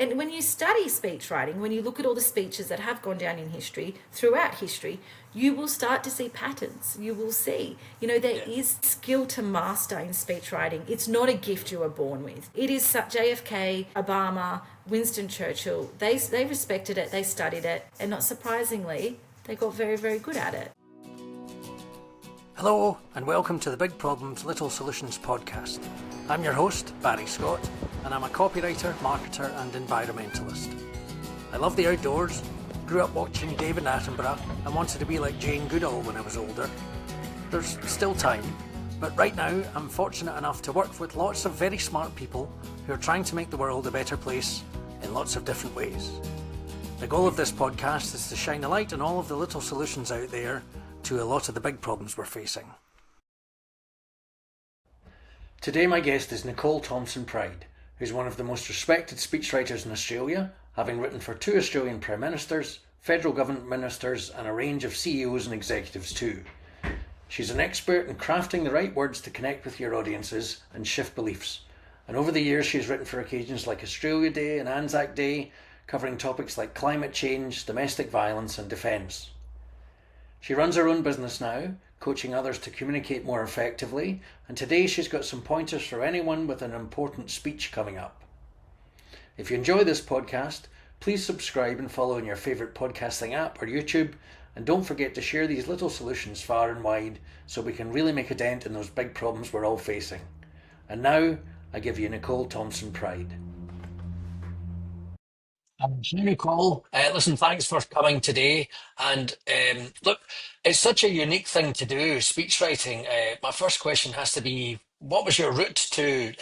And when you study speech writing, when you look at all the speeches that have gone down in history, throughout history, you will start to see patterns. You will see, there is skill to master in speech writing. It's not a gift you are born with. It is JFK, Obama, Winston Churchill. They respected it, they studied it, and not surprisingly, they got very, very good at it. Hello and welcome to the Big Problems, Little Solutions podcast. I'm your host, Barry Scott, and I'm a copywriter, marketer and environmentalist. I love the outdoors, grew up watching David Attenborough and wanted to be like Jane Goodall when I was older. There's still time, but right now I'm fortunate enough to work with lots of very smart people who are trying to make the world a better place in lots of different ways. The goal of this podcast is to shine a light on all of the little solutions out there to a lot of the big problems we're facing. Today my guest is Nicole Thomson-Pride, who's one of the most respected speechwriters in Australia, having written for 2 Australian Prime Ministers, federal government ministers and a range of CEOs and executives too. She's an expert in crafting the right words to connect with your audiences and shift beliefs. And over the years she's written for occasions like Australia Day and Anzac Day, covering topics like climate change, domestic violence and defence. She runs her own business now, coaching others to communicate more effectively, and today she's got some pointers for anyone with an important speech coming up. If you enjoy this podcast, please subscribe and follow in your favourite podcasting app or YouTube, and don't forget to share these little solutions far and wide so we can really make a dent in those big problems we're all facing. And now, I give you Nicole Thomson-Pride. Nicole, listen, thanks for coming today. And look, it's such a unique thing to do, speech writing. My first question has to be, what was your route to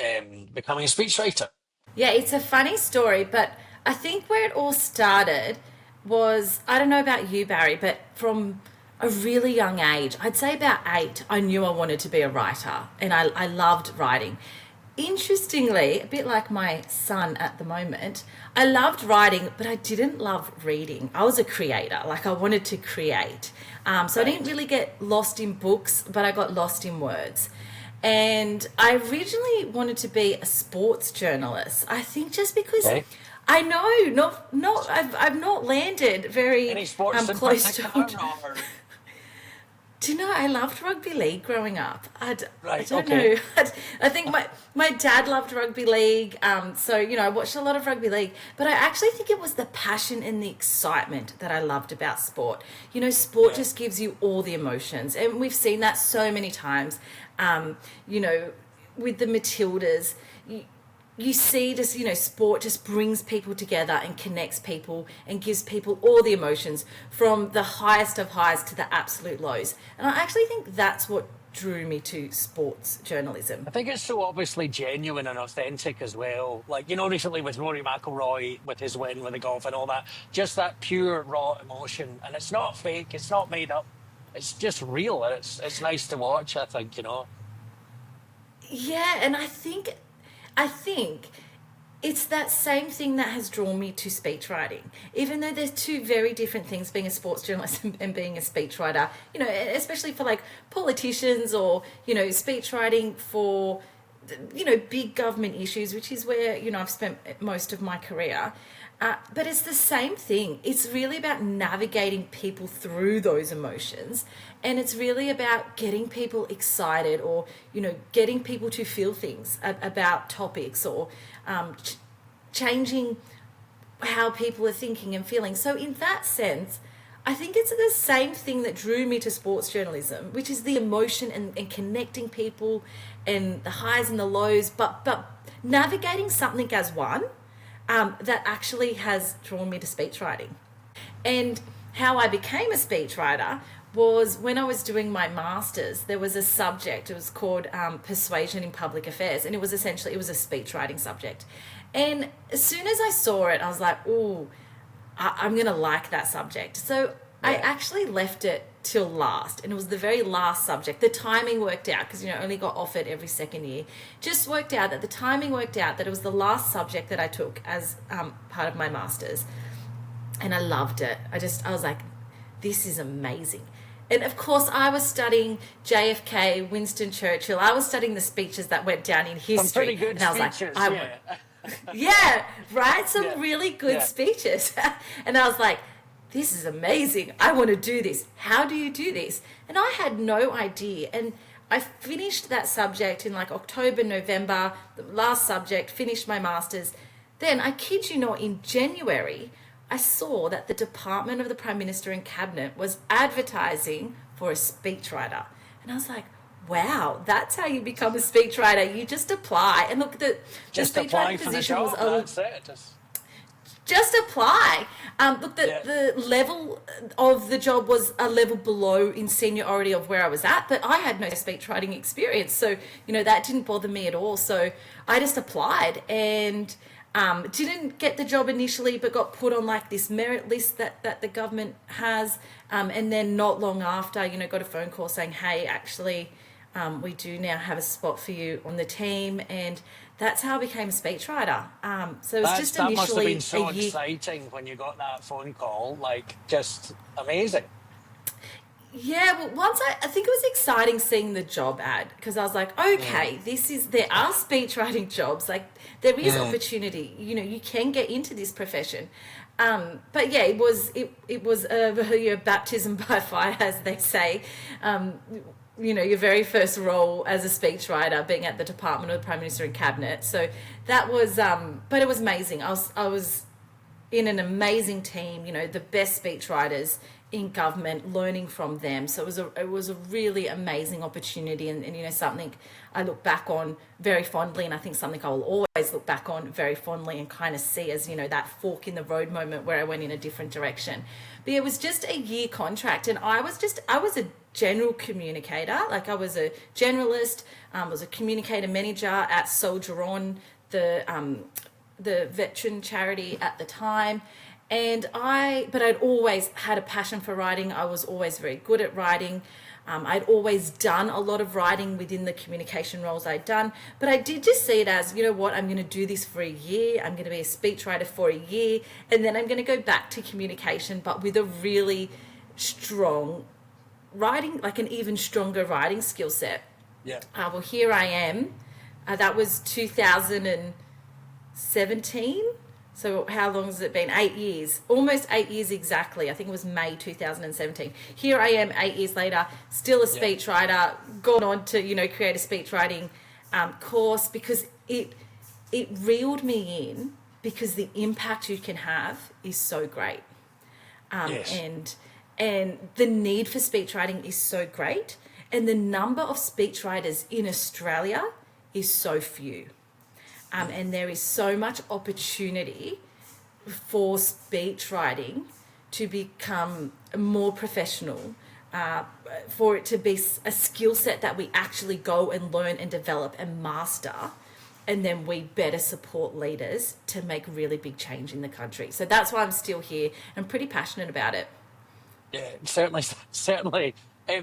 becoming a speechwriter? Yeah, it's a funny story, but I think where it all started was, I don't know about you, Barry, but from a really young age, I'd say about 8, I knew I wanted to be a writer, and I loved writing. Interestingly, a bit like my son at the moment, I loved writing, but I didn't love reading. I was a creator, I wanted to create. So I didn't really get lost in books, but I got lost in words. And I originally wanted to be a sports journalist. I think just because I know, I've not landed very close to it. Do you know, I loved rugby league growing up. I don't know. I think my dad loved rugby league. So, I watched a lot of rugby league. But I actually think it was the passion and the excitement that I loved about sport. Sport just gives you all the emotions. And we've seen that so many times, with the Matildas. You see just, sport just brings people together and connects people and gives people all the emotions from the highest of highs to the absolute lows. And I actually think that's what drew me to sports journalism. I think it's so obviously genuine and authentic as well. Recently with Rory McIlroy, with his win with the golf and all that, just that pure raw emotion. And it's not fake, it's not made up. It's just real. And it's nice to watch, I think, Yeah, and I think it's that same thing that has drawn me to speech writing. Even though there's 2 very different things, being a sports journalist and being a speechwriter, especially for politicians or, speech writing for, big government issues, which is where, I've spent most of my career. But it's the same thing. It's really about navigating people through those emotions. And it's really about getting people excited or, getting people to feel things about topics or changing how people are thinking and feeling. So in that sense, I think it's the same thing that drew me to sports journalism, which is the emotion and connecting people and the highs and the lows, but navigating something as one. That actually has drawn me to speech writing. And how I became a speechwriter was when I was doing my master's, there was a subject, it was called Persuasion in Public Affairs, and it was a speech writing subject. And as soon as I saw it, I was like, I'm going to like that subject. So I actually left it till last, and it was the very last subject. The timing worked out because, I only got offered every second year. Just worked out that the timing worked out that it was the last subject that I took as part of my master's, and I loved it. I was like, this is amazing. And of course, I was studying JFK, Winston Churchill. I was studying the speeches that went down in history. Some pretty good speeches, Yeah, right? Some Yeah. really good Yeah. speeches. And I was like, this is amazing. I want to do this. How do you do this? And I had no idea. And I finished that subject in like October, November, the last subject, finished my master's. Then, I kid you not, in January, I saw that the Department of the Prime Minister and Cabinet was advertising for a speechwriter. And I was like, wow, that's how you become a speechwriter. You just apply. And look, the Just apply speechwriting for the position was job. a That's it. just apply. Look, Yeah. the level of the job was a level below in seniority of where I was at, but I had no speechwriting experience. So, that didn't bother me at all. So I just applied and didn't get the job initially, but got put on like this merit list that the government has. And then not long after, got a phone call saying, hey, actually, we do now have a spot for you on the team. And that's how I became a speechwriter. So it was just That must have initially been so a year. exciting when you got that phone call. Like, just amazing. Yeah, well, I think it was exciting seeing the job ad because I was like, okay, there are speechwriting jobs. Like, there is opportunity. You can get into this profession. But yeah, it was a baptism by fire, as they say. Your very first role as a speechwriter being at the Department of the Prime Minister and Cabinet. So that was, but it was amazing. I was in an amazing team, the best speechwriters in government, learning from them. So it was a really amazing opportunity and something I look back on very fondly, and I think something I will always look back on very fondly and kind of see as, that fork in the road moment where I went in a different direction. But it was just a year contract, and I was a general communicator. Like, I was a generalist, was a communicator manager at Soldier On, the veteran charity at the time. But I'd always had a passion for writing. I was always very good at writing. I'd always done a lot of writing within the communication roles I'd done. But I did just see it as, I'm going to do this for a year. I'm going to be a speechwriter for a year. And then I'm going to go back to communication, but with a really strong writing, like an even stronger writing skill set. Yeah. Well, here I am. That was 2017. So how long has it been? 8 years. Almost 8 years exactly. I think it was May 2017. Here I am 8 years later, still a speechwriter, gone on to, create a speechwriting course because it reeled me in because the impact you can have is so great. Yes. And the need for speechwriting is so great. And the number of speechwriters in Australia is so few. And there is so much opportunity for speechwriting to become more professional, for it to be a skill set that we actually go and learn and develop and master, and then we better support leaders to make really big change in the country. So that's why I'm still here. I'm pretty passionate about it. Yeah, certainly, certainly.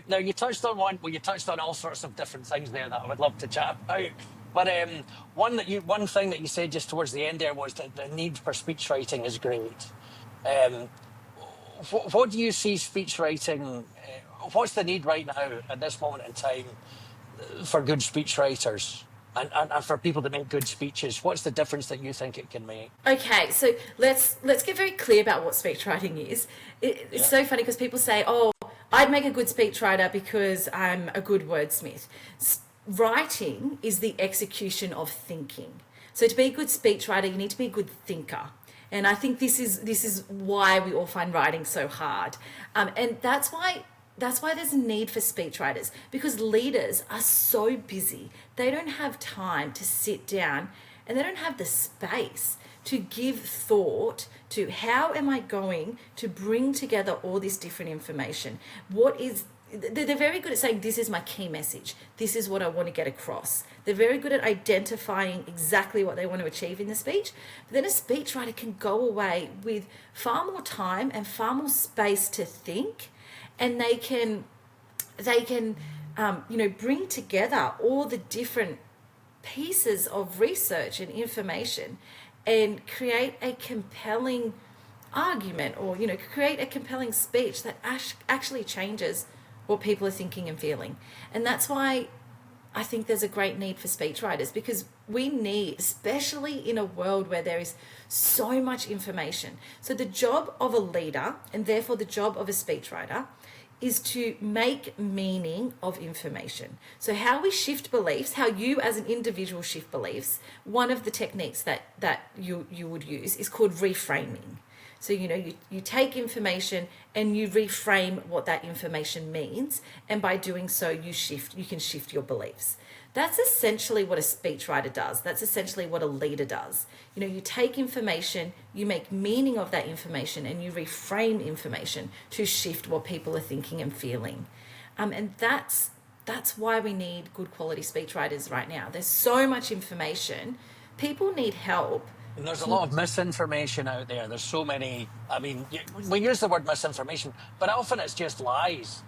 Now you touched on you touched on all sorts of different things there that I would love to chat about. But one thing that you said just towards the end there was that the need for speechwriting is great. Um, what do you see speechwriting? What's the need right now at this moment in time for good speechwriters and for people to make good speeches? What's the difference that you think it can make? Okay, so let's get very clear about what speechwriting is. It's so funny because people say, "Oh, I'd make a good speechwriter because I'm a good wordsmith." Writing is the execution of thinking. So to be a good speechwriter, you need to be a good thinker. And I think this is why we all find writing so hard. And that's why there's a need for speechwriters, because leaders are so busy. They don't have time to sit down, and they don't have the space to give thought to how am I going to bring together all this different information. They're very good at saying, this is my key message. This is what I want to get across. They're very good at identifying exactly what they want to achieve in the speech. But then a speechwriter can go away with far more time and far more space to think, and they can bring together all the different pieces of research and information and create a compelling argument, or create a compelling speech that actually changes what people are thinking and feeling. And that's why I think there's a great need for speechwriters, because we need, especially in a world where there is so much information. So the job of a leader, and therefore the job of a speechwriter, is to make meaning of information. So how we shift beliefs, how you as an individual shift beliefs, one of the techniques that you would use is called reframing. So, you take information and you reframe what that information means. And by doing so, you can shift your beliefs. That's essentially what a speechwriter does. That's essentially what a leader does. You take information, you make meaning of that information, and you reframe information to shift what people are thinking and feeling. And that's why we need good quality speechwriters right now. There's so much information. People need help. And there's a lot of misinformation out there. There's so many. I mean, we use the word misinformation, but often it's just lies.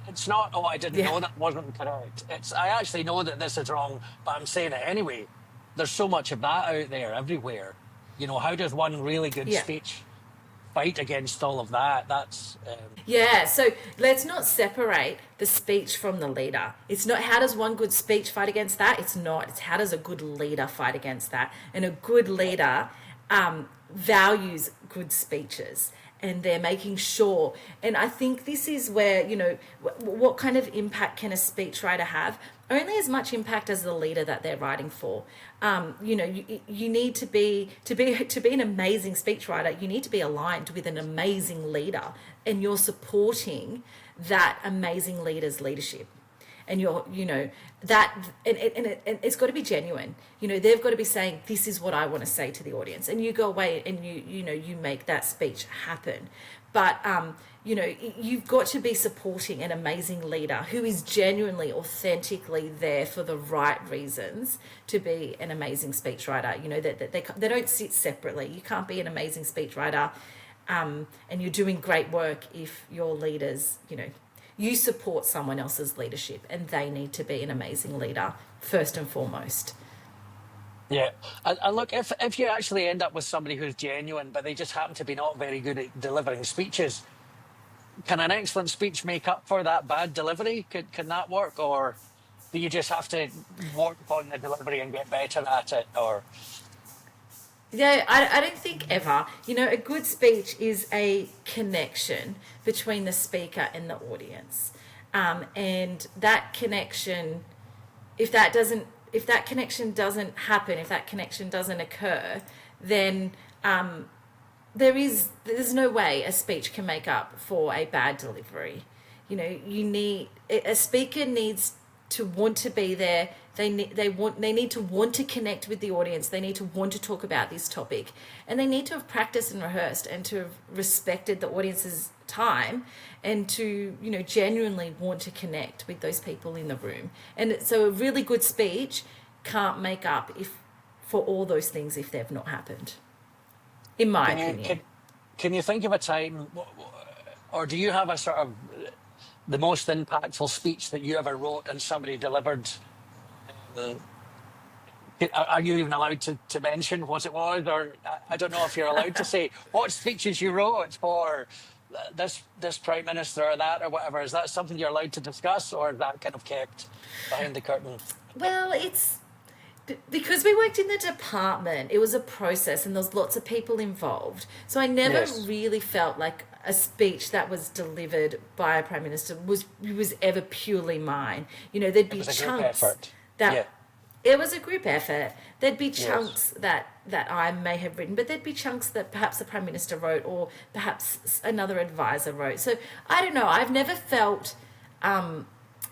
It's not, oh, I didn't know that wasn't correct. It's, I actually know that this is wrong, but I'm saying it anyway. There's so much of that out there everywhere. How does one really good speech fight against all of that? That's... So let's not separate the speech from the leader. It's not how does one good speech fight against that. It's not. It's how does a good leader fight against that. And a good leader values good speeches. And they're making sure, and I think this is where, what kind of impact can a speechwriter have? Only as much impact as the leader that they're writing for. You need to be an amazing speechwriter, you need to be aligned with an amazing leader, and you're supporting that amazing leader's leadership. And that, and it's got to be genuine. They've got to be saying, this is what I want to say to the audience. And you go away and you make that speech happen. But, you've got to be supporting an amazing leader who is genuinely, authentically there for the right reasons to be an amazing speechwriter. That they don't sit separately. You can't be an amazing speechwriter and you're doing great work if your leaders, you support someone else's leadership, and they need to be an amazing leader first and foremost. Yeah. And look, if you actually end up with somebody who's genuine, but they just happen to be not very good at delivering speeches, can an excellent speech make up for that bad delivery? Can that work? Or do you just have to work on the delivery and get better at it? Or... Yeah, I don't think ever. A good speech is a connection between the speaker and the audience. And that connection, if that connection doesn't happen, if that connection doesn't occur, then there's no way a speech can make up for a bad delivery. A speaker needs to want to be there. They need to want to connect with the audience. They need to want to talk about this topic, and they need to have practiced and rehearsed and to have respected the audience's time, and to genuinely want to connect with those people in the room. And so a really good speech can't make up for all those things if they've not happened, in my opinion. Can you think of a time, or do you have a sort of the most impactful speech that you ever wrote and somebody delivered? Are you even allowed to mention what it was? Or I don't know if you're allowed to say what speeches you wrote for this Prime Minister or that or whatever. Is that something you're allowed to discuss, or is that kind of kept behind the curtain? Well, it's because we worked in the department, it was a process and there's lots of people involved. So I never really felt like a speech that was delivered by a Prime Minister was ever purely mine. There'd be chunks that it was a group effort. There'd be chunks that I may have written, but there'd be chunks that perhaps the Prime Minister wrote, or perhaps another advisor wrote. So I don't know. I've never felt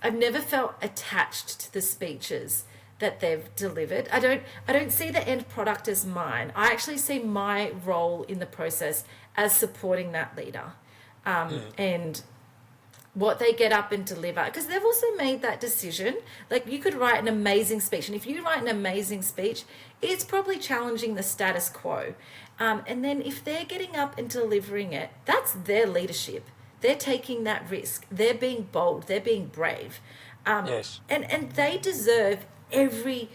attached to the speeches that they've delivered. I don't see the end product as mine. I actually see my role in the process as supporting that leader, and what they get up and deliver, because they've also made that decision. Like, you could write an amazing speech, and if you write an amazing speech, it's probably challenging the status quo, and then if they're getting up and delivering it, that's their leadership. They're taking that risk. They're being bold. They're being brave, and they deserve every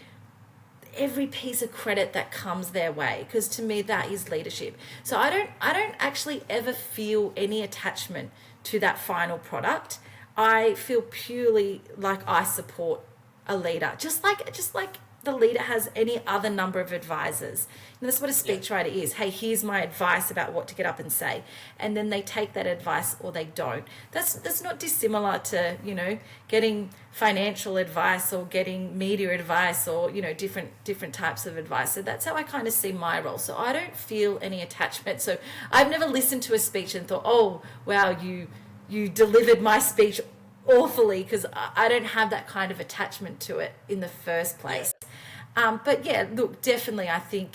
piece of credit that comes their way, because to me that is leadership. So I don't actually ever feel any attachment to that final product. I feel purely like I support a leader, just like the leader has any other number of advisors. And that's what a speechwriter is. Hey, here's my advice about what to get up and say, and then they take that advice or they don't. That's not dissimilar to, you know, getting financial advice or getting media advice or, you know, different types of advice. So that's how I kind of see my role. So I don't feel any attachment. So I've never listened to a speech and thought, oh wow, you delivered my speech awfully, because I don't have that kind of attachment to it in the first place. But yeah, look, definitely I think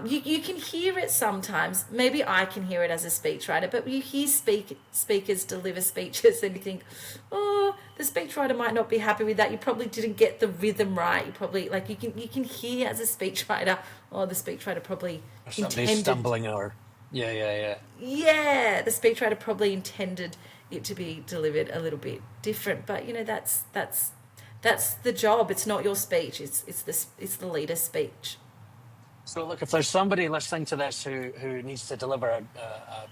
you can hear it sometimes. Maybe I can hear it as a speechwriter, but you hear speakers deliver speeches and you think, oh, the speechwriter might not be happy with that. You probably didn't get the rhythm right. You probably, like, you can hear as a speechwriter, oh, the speechwriter probably Somebody's stumbling or yeah. Yeah, the speechwriter probably intended it to be delivered a little bit different, but you know, that's the job. It's not your speech. It's the leader's speech. So look, if there's somebody listening to this who needs to deliver a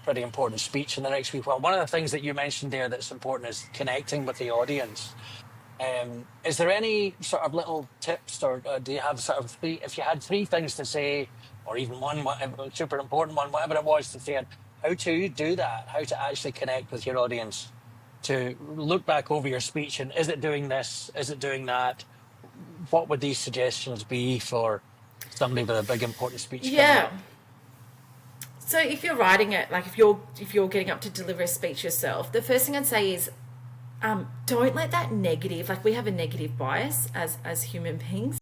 pretty important speech in the next week, well, one of the things that you mentioned there that's important is connecting with the audience. Is there any sort of little tips, or do you have sort of if you had three things to say, or even one super important one, whatever it was, to say, how to do that, how to actually connect with your audience, to look back over your speech and is it doing this, is it doing that? What would these suggestions be for somebody with a big important speech? Yeah. So if you're writing it, like if you're getting up to deliver a speech yourself, the first thing I'd say is don't let that negative, like we have a negative bias as human beings.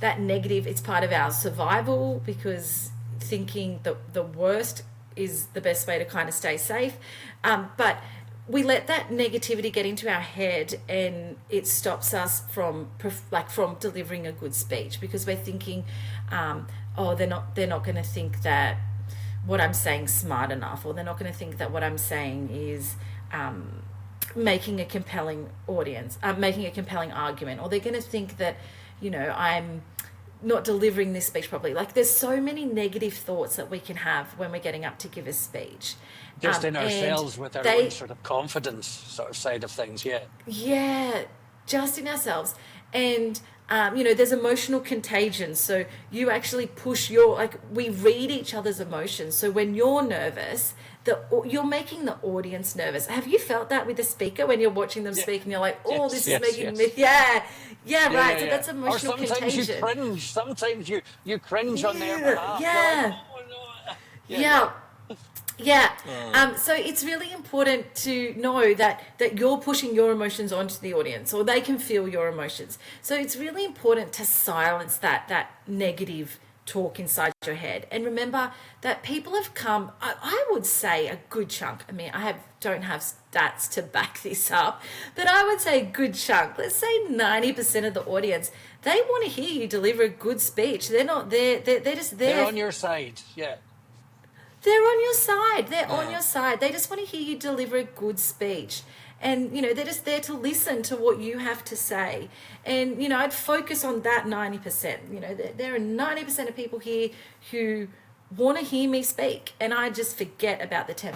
That negative, it's part of our survival, because thinking the worst is the best way to kind of stay safe. But we let that negativity get into our head and it stops us from delivering a good speech, because we're thinking, oh, they're not going to think that what I'm saying is smart enough, or they're not going to think that what I'm saying is making a compelling making a compelling argument, or they're going to think that, you know, I'm not delivering this speech properly. Like, there's so many negative thoughts that we can have when we're getting up to give a speech. Just in ourselves, with our own sort of confidence sort of side of things, Yeah, just in ourselves. And, you know, there's emotional contagion. So you actually push we read each other's emotions. So when you're nervous, you're making the audience nervous. Have you felt that with the speaker when you're watching them speak and you're like, oh, this is making me, right. So that's emotional contagion. Or sometimes you cringe. Sometimes you cringe on their behalf. So it's really important to know that you're pushing your emotions onto the audience, or they can feel your emotions. So it's really important to silence that negative talk inside your head. And remember that people have come, I would say a good chunk, I mean, don't have stats to back this up, but I would say a good chunk, let's say 90% of the audience, they want to hear you deliver a good speech. They're not there, they're just there. They're on your side, They're on your side. They're on your side. They just want to hear you deliver a good speech. And, you know, they're just there to listen to what you have to say. And, you know, I'd focus on that 90%. You know, there are 90% of people here who want to hear me speak, and I just forget about the 10%.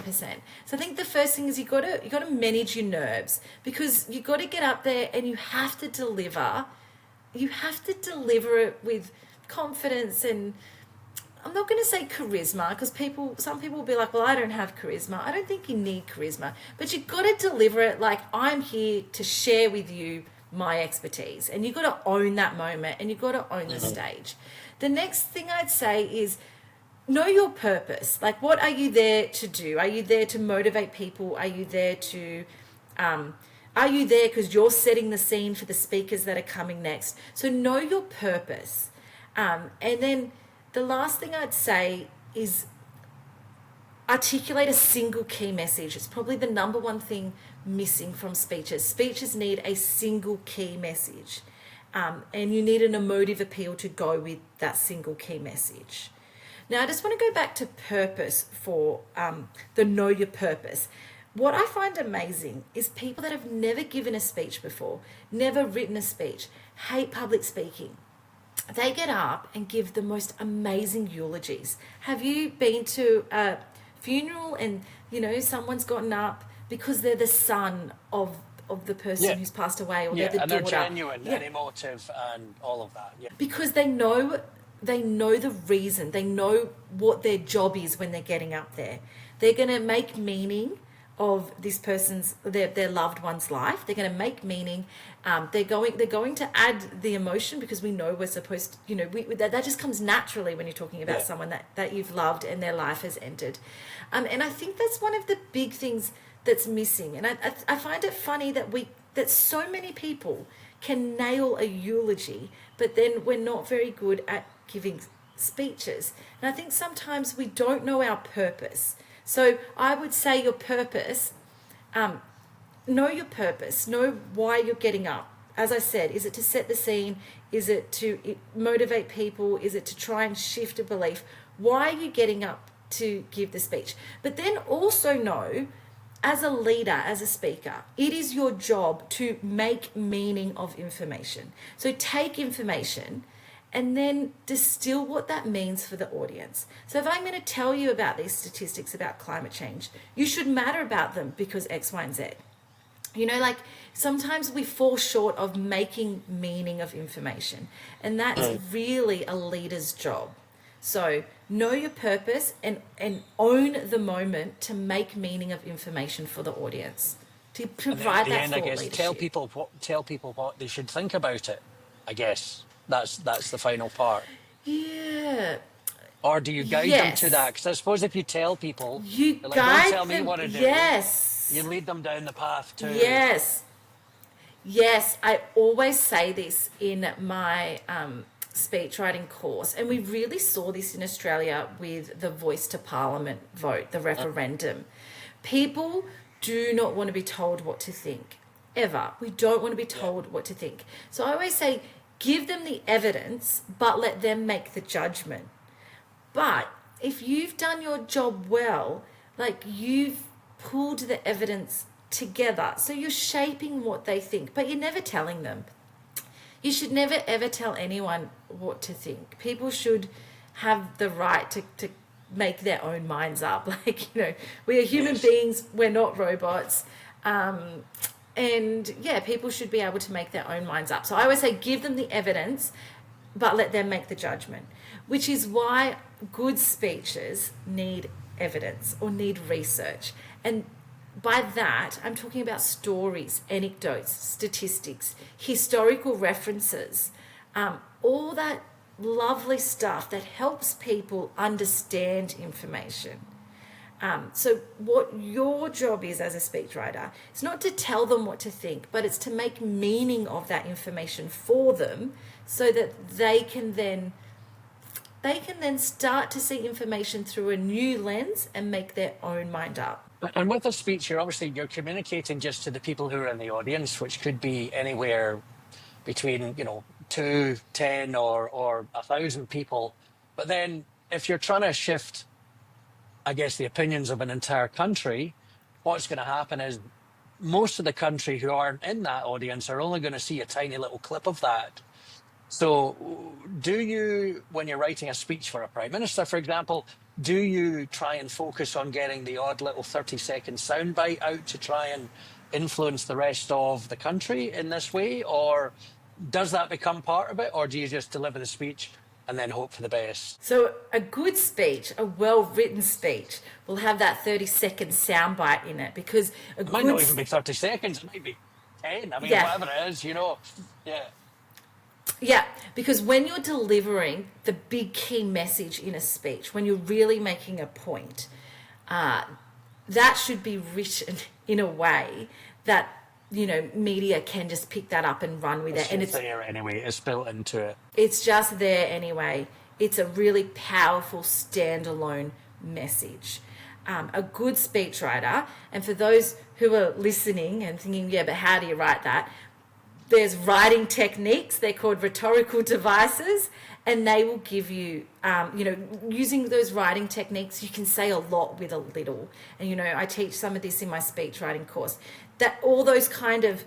So I think the first thing is you got to manage your nerves, because you got to get up there and you have to deliver. You have to deliver it with confidence, and I'm not going to say charisma, because some people will be like, well, I don't have charisma. I don't think you need charisma, but you've got to deliver it like, I'm here to share with you my expertise, and you've got to own that moment, and you've got to own the stage. The next thing I'd say is know your purpose. Like, what are you there to do? Are you there to motivate people? Are you there because you're setting the scene for the speakers that are coming next? So know your purpose. And then the last thing I'd say is articulate a single key message. It's probably the number one thing missing from speeches. Speeches need a single key message. And you need an emotive appeal to go with that single key message. Now, I just want to go back to purpose for the know your purpose. What I find amazing is people that have never given a speech before, never written a speech, hate public speaking. They get up and give the most amazing eulogies. Have you been to a funeral and, you know, someone's gotten up because they're the son of of the person who's passed away, or Yeah, they're the and daughter. they're genuine and emotive and all of that. Yeah. Because they know the reason, they know what their job is when they're getting up there. They're going to make meaning of this person's, their loved one's life. They're going to make meaning. They're going to add the emotion, because we know we're supposed to, that just comes naturally when you're talking about someone that you've loved and their life has ended. And I think that's one of the big things that's missing. And I find it funny that so many people can nail a eulogy, but then we're not very good at giving speeches. And I think sometimes we don't know our purpose. So I would say your purpose, know your purpose, know why you're getting up. As I said, is it to set the scene? Is it to motivate people? Is it to try and shift a belief? Why are you getting up to give the speech? But then also know, as a leader, as a speaker, it is your job to make meaning of information. So take information and then distill what that means for the audience. So if I'm going to tell you about these statistics about climate change, you should matter about them because X, Y, and Z. Sometimes we fall short of making meaning of information, and that's really a leader's job. So know your purpose and own the moment to make meaning of information for the audience, to provide that thought leadership. Tell people what they should think about it. I guess that's the final part. Yeah. Or do you guide them to that? Because I suppose if you tell people, don't tell me what to do. Yes. You lead them down the path to. Yes. I always say this in my speech writing course, and we really saw this in Australia with the Voice to Parliament vote, the referendum. People do not want to be told what to think, ever. We don't want to be told what to think. So I always say, give them the evidence, but let them make the judgment. But if you've done your job well, you've pulled the evidence together, so you're shaping what they think, but you're never telling them. You should never ever tell anyone what to think. People should have the right to make their own minds up. We are human beings, we're not robots. People should be able to make their own minds up. So I always say, give them the evidence, but let them make the judgment, which is why good speeches need evidence or need research. And by that, I'm talking about stories, anecdotes, statistics, historical references, all that lovely stuff that helps people understand information. So what your job is as a speechwriter is not to tell them what to think, but it's to make meaning of that information for them, so that they can then start to see information through a new lens and make their own mind up. And with a speech, you're communicating just to the people who are in the audience, which could be anywhere between 2, 10, or 1,000 people. But then if you're trying to shift, I guess, the opinions of an entire country, what's going to happen is most of the country who aren't in that audience are only going to see a tiny little clip of that. So do you, when you're writing a speech for a prime minister, for example, do you try and focus on getting the odd little 30-second soundbite out to try and influence the rest of the country in this way? Or does that become part of it? Or do you just deliver the speech and then hope for the best? So a good speech, a well-written speech, will have that 30-second soundbite in it, because it might not even be 30 seconds, it might be 10. Whatever it is, Yeah, because when you're delivering the big key message in a speech, when you're really making a point, that should be written in a way that, media can just pick that up and run with it. And it's there anyway, it's built into it. It's just there anyway. It's a really powerful standalone message. A good speechwriter, and for those who are listening and thinking, but how do you write that? There's writing techniques, they're called rhetorical devices, and they will give you, using those writing techniques, you can say a lot with a little. And, I teach some of this in my speech writing course, that all those kind of,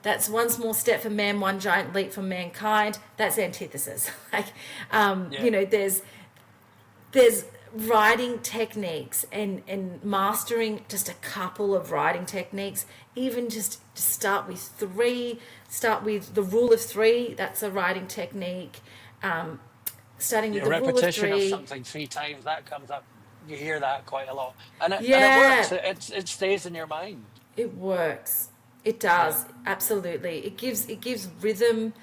that's one small step for man, one giant leap for mankind. That's antithesis. There's writing techniques and mastering just a couple of writing techniques, even just start with 3, start with the rule of 3, that's a writing technique. Starting with A the rule of repetition of 3. something 3 times, that comes up. You hear that quite a lot, and it works. Yeah, It stays in your mind. it works. It Yeah. does, absolutely. It gives rhythm,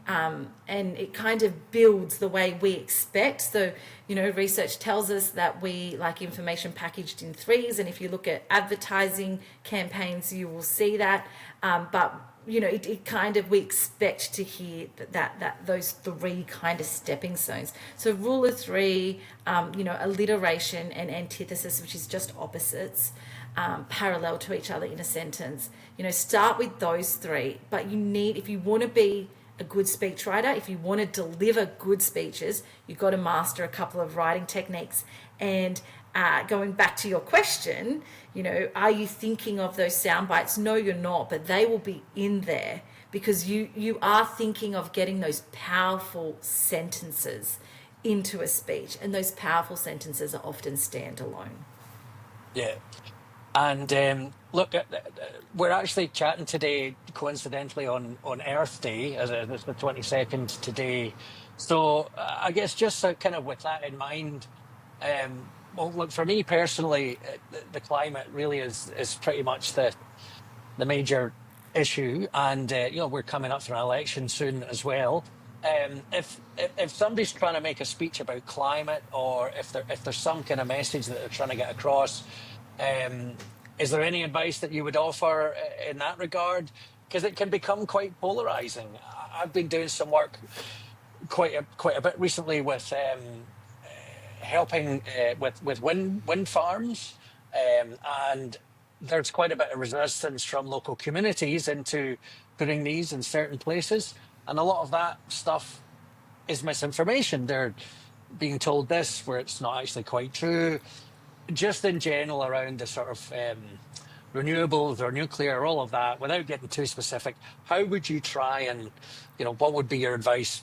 and it kind of builds the way we expect. So, research tells us that we like information packaged in threes, and if you look at advertising campaigns, you will see that. But it kind of, we expect to hear that those 3 kind of stepping stones. So rule of 3, alliteration and antithesis, which is just opposites, parallel to each other in a sentence. Start with those 3. But if you want to be a good speechwriter, if you want to deliver good speeches, you've got to master a couple of writing techniques. And going back to your question, are you thinking of those sound bites? No, you're not, but they will be in there because you are thinking of getting those powerful sentences into a speech, and those powerful sentences are often standalone. Yeah. And look, we're actually chatting today, coincidentally, on Earth Day, as it's the 22nd today. So I guess just kind of with that in mind, well, look, for me personally, the climate really is pretty much the major issue, and we're coming up for an election soon as well. If somebody's trying to make a speech about climate, or if there's some kind of message that they're trying to get across, um, is there any advice that you would offer in that regard? Because it can become quite polarizing. I've been doing some work quite a bit recently with helping with wind farms, and there's quite a bit of resistance from local communities into putting these in certain places, and a lot of that stuff is misinformation. They're being told this where it's not actually quite true. Just in general around the sort of renewables or nuclear, all of that, without getting too specific, how would you try and, what would be your advice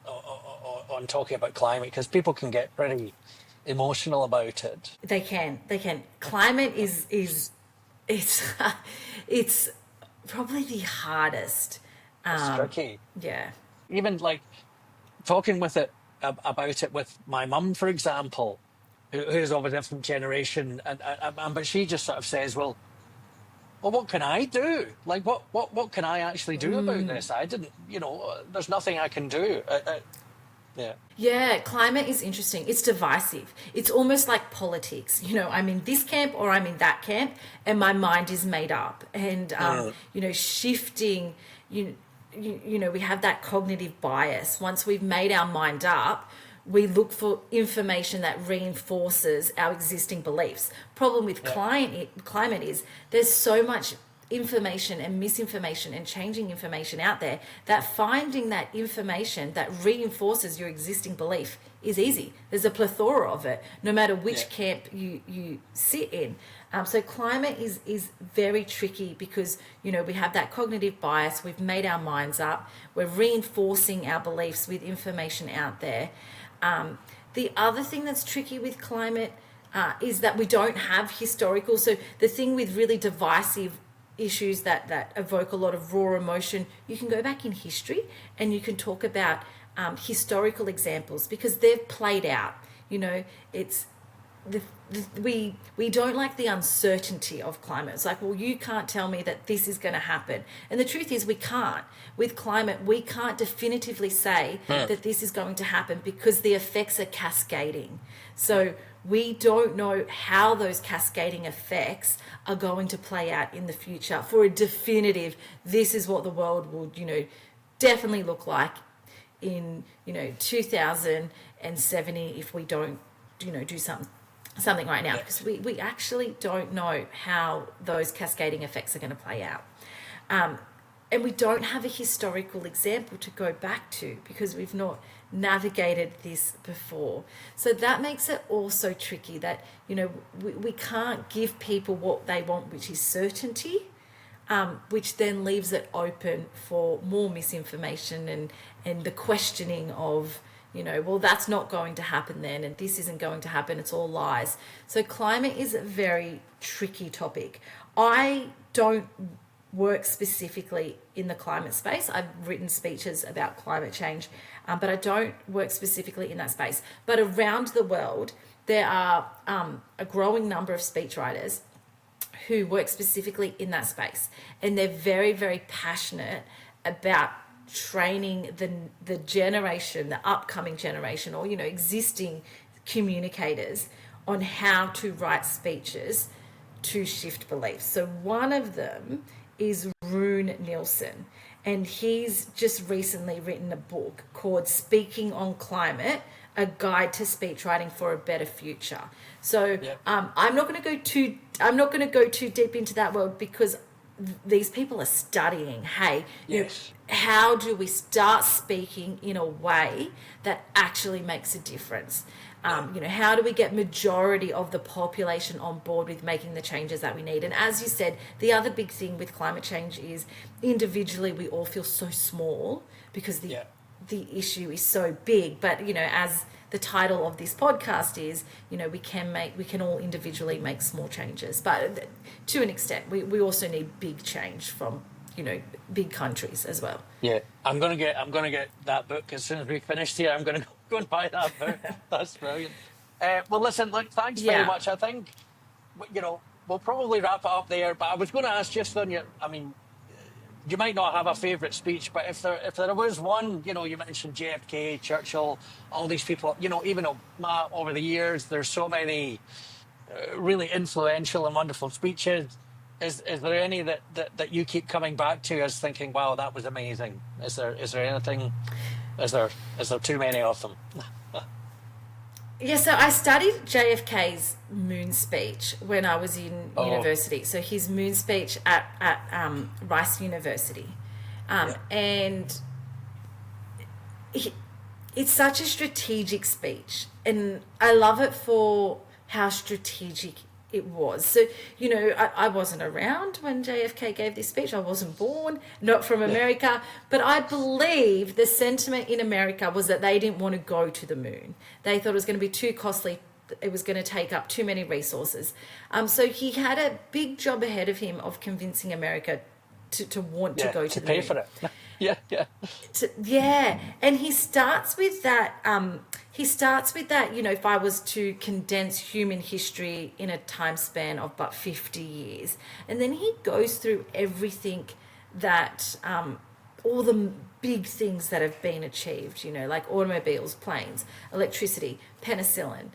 on talking about climate? Because people can get pretty emotional about it. They can. Climate is it's it's probably the hardest. It's tricky. Yeah. Even like talking about it with my mum, for example, who's of a different generation, and but she just sort of says, well, what can I do? Like, what can I actually do about this? I didn't, there's nothing I can do. Yeah. Yeah, climate is interesting. It's divisive. It's almost like politics. I'm in this camp or I'm in that camp, and my mind is made up. And shifting. We have that cognitive bias. Once we've made our mind up, we look for information that reinforces our existing beliefs. Problem with climate is there's so much information and misinformation and changing information out there that finding that information that reinforces your existing belief is easy. There's a plethora of it, no matter which camp you sit in. So climate is very tricky because, we have that cognitive bias. We've made our minds up. We're reinforcing our beliefs with information out there. The other thing that's tricky with climate is that we don't have historical. So the thing with really divisive issues that evoke a lot of raw emotion, you can go back in history and you can talk about historical examples because they've played out. It's we don't like the uncertainty of climate. It's like, well, you can't tell me that this is going to happen. And the truth is we can't. With climate, we can't definitively say that this is going to happen because the effects are cascading. So we don't know how those cascading effects are going to play out in the future for a definitive, this is what the world will, definitely look like in, 2070 if we don't, do something right now, because we actually don't know how those cascading effects are going to play out. And we don't have a historical example to go back to because we've not navigated this before. So that makes it also tricky that, we can't give people what they want, which is certainty, which then leaves it open for more misinformation and the questioning of, well, that's not going to happen then, and this isn't going to happen, it's all lies. So climate is a very tricky topic. I don't work specifically in the climate space. I've written speeches about climate change, but I don't work specifically in that space. But around the world, there are a growing number of speechwriters who work specifically in that space, and they're very, very passionate about training the generation, the upcoming generation, or existing communicators on how to write speeches to shift beliefs. So one of them is Rune Nielsen, and he's just recently written a book called Speaking on Climate: A Guide to Speechwriting for a Better Future. So I'm not going to go too deep into that world, because these people are studying, how do we start speaking in a way that actually makes a difference? How do we get majority of the population on board with making the changes that we need? And as you said, the other big thing with climate change is individually we all feel so small because the issue is so big. But as the title of this podcast is, we can all individually make small changes, but to an extent we also need big change from big countries as well. I'm gonna get that book as soon as we finish here. I'm gonna go and buy that book. That's brilliant. Well, listen, look, thanks very much. I think we'll probably wrap it up there, but I was going to ask just on your, you might not have a favourite speech, but if there was one, you mentioned JFK, Churchill, all these people, even over the years, there's so many really influential and wonderful speeches. Is there any that you keep coming back to as thinking, wow, that was amazing? Is there anything? Is there too many of them? Yeah, so I studied JFK's moon speech when I was in university. So his moon speech at Rice University. And it's such a strategic speech. And I love it for how strategic it was. So, I wasn't around when JFK gave this speech. I wasn't born, not from America. But I believe the sentiment in America was that they didn't want to go to the moon. They thought it was going to be too costly. It was going to take up too many resources. So he had a big job ahead of him of convincing America to want to go to the moon. To pay for it. And he starts with that, if I was to condense human history in a time span of about 50 years. And then he goes through everything that, all the big things that have been achieved, like automobiles, planes, electricity, penicillin,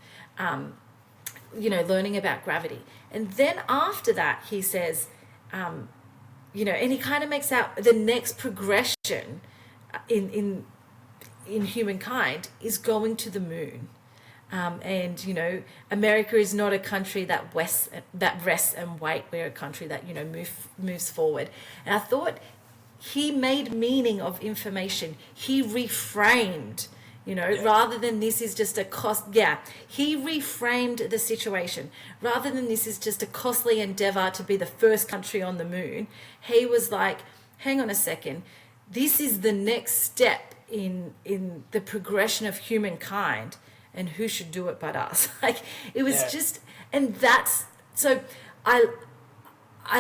learning about gravity. And then after that, he says, and he kind of makes out the next progression in humankind is going to the moon. America is not a country that rests and wait. We're a country that, moves forward. And I thought he made meaning of information. He reframed, rather than this is just a cost. He reframed the situation. Rather than this is just a costly endeavor to be the first country on the moon, he was like, hang on a second, this is the next step in the progression of humankind, and who should do it but us? It was just, and that's, so I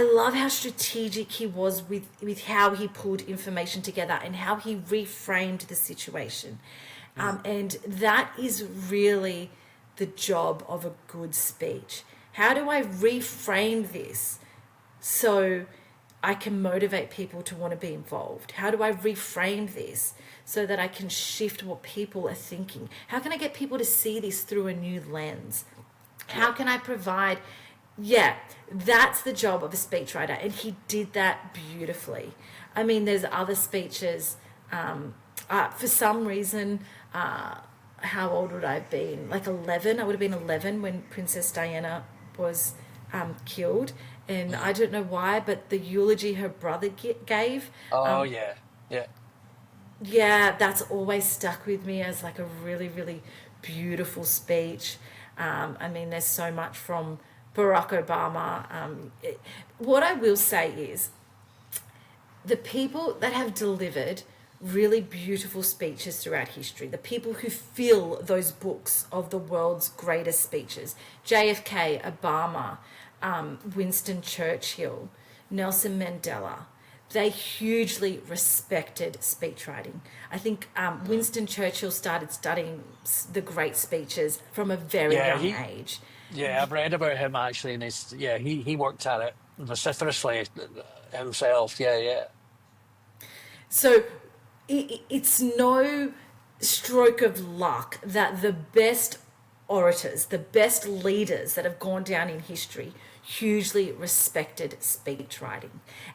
love how strategic he was with how he pulled information together and how he reframed the situation. And that is really the job of a good speech. How do I reframe this so I can motivate people to want to be involved? How do I reframe this so that I can shift what people are thinking? How can I get people to see this through a new lens? How can I provide... that's the job of a speechwriter, and he did that beautifully. There's other speeches. For some reason, how old would I have been? Like 11. I would have been 11 when Princess Diana was killed. And I don't know why, but the eulogy her brother gave. That's always stuck with me as like a really, really beautiful speech. There's so much from Barack Obama. What I will say is the people that have delivered really beautiful speeches throughout history, the people who fill those books of the world's greatest speeches, JFK, Obama, Winston Churchill, Nelson Mandela, they hugely respected speechwriting. I think Winston Churchill started studying the great speeches from a very young age. Yeah, I've read about him actually, and he worked at it vociferously himself. Yeah, yeah. So it's no stroke of luck that the best orators, the best leaders that have gone down in history, hugely respected speechwriting.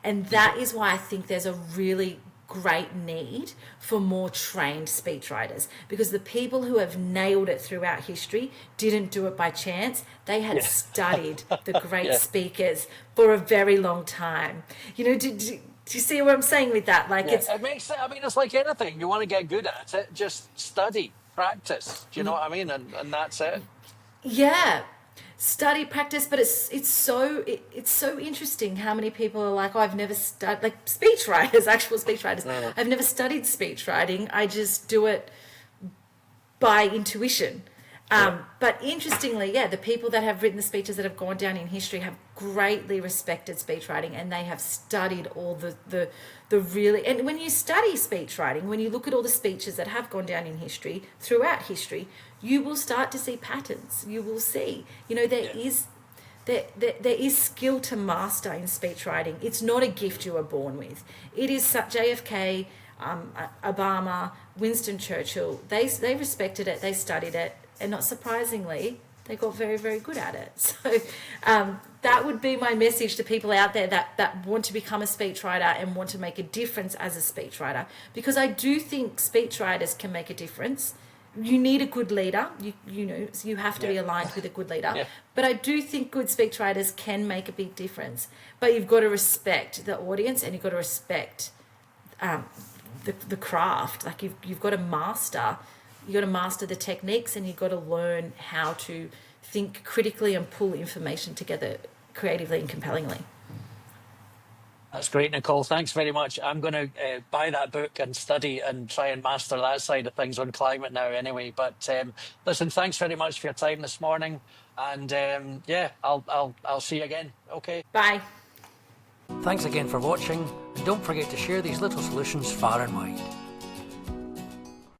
And that is why I think there's a really great need for more trained speechwriters, because the people who have nailed it throughout history didn't do it by chance. They had studied the great speakers for a very long time. You know, do you see what I'm saying with that? Like, it makes sense. I mean, it's like anything. You want to get good at it, just study, practice. Do you know what I mean? And that's it. Yeah, study, practice, but it's so interesting how many people are like, oh, I've never studied, like speechwriters, actual speechwriters. I've never studied speechwriting. I just do it by intuition. But interestingly, the people that have written the speeches that have gone down in history have greatly respected speechwriting, and they have studied all the really. And when you study speechwriting, when you look at all the speeches that have gone down in history, throughout history, you will start to see patterns. You will see, there is skill to master in speechwriting. It's not a gift you are born with. It is JFK, Obama, Winston Churchill. They respected it. They studied it. And not surprisingly, they got very, very good at it. So that would be my message to people out there that want to become a speechwriter and want to make a difference as a speechwriter. Because I do think speechwriters can make a difference. You need a good leader. You have to be aligned with a good leader. Yeah. But I do think good speechwriters can make a big difference. But you've got to respect the audience, and you've got to respect the craft. Like you've got to master. You've got to master the techniques, and you've got to learn how to think critically and pull information together creatively and compellingly. That's great, Nicole. Thanks very much. I'm going to buy that book and study and try and master that side of things on climate now anyway. But listen, thanks very much for your time this morning. And I'll see you again. Okay. Bye. Thanks again for watching, and don't forget to share these little solutions far and wide.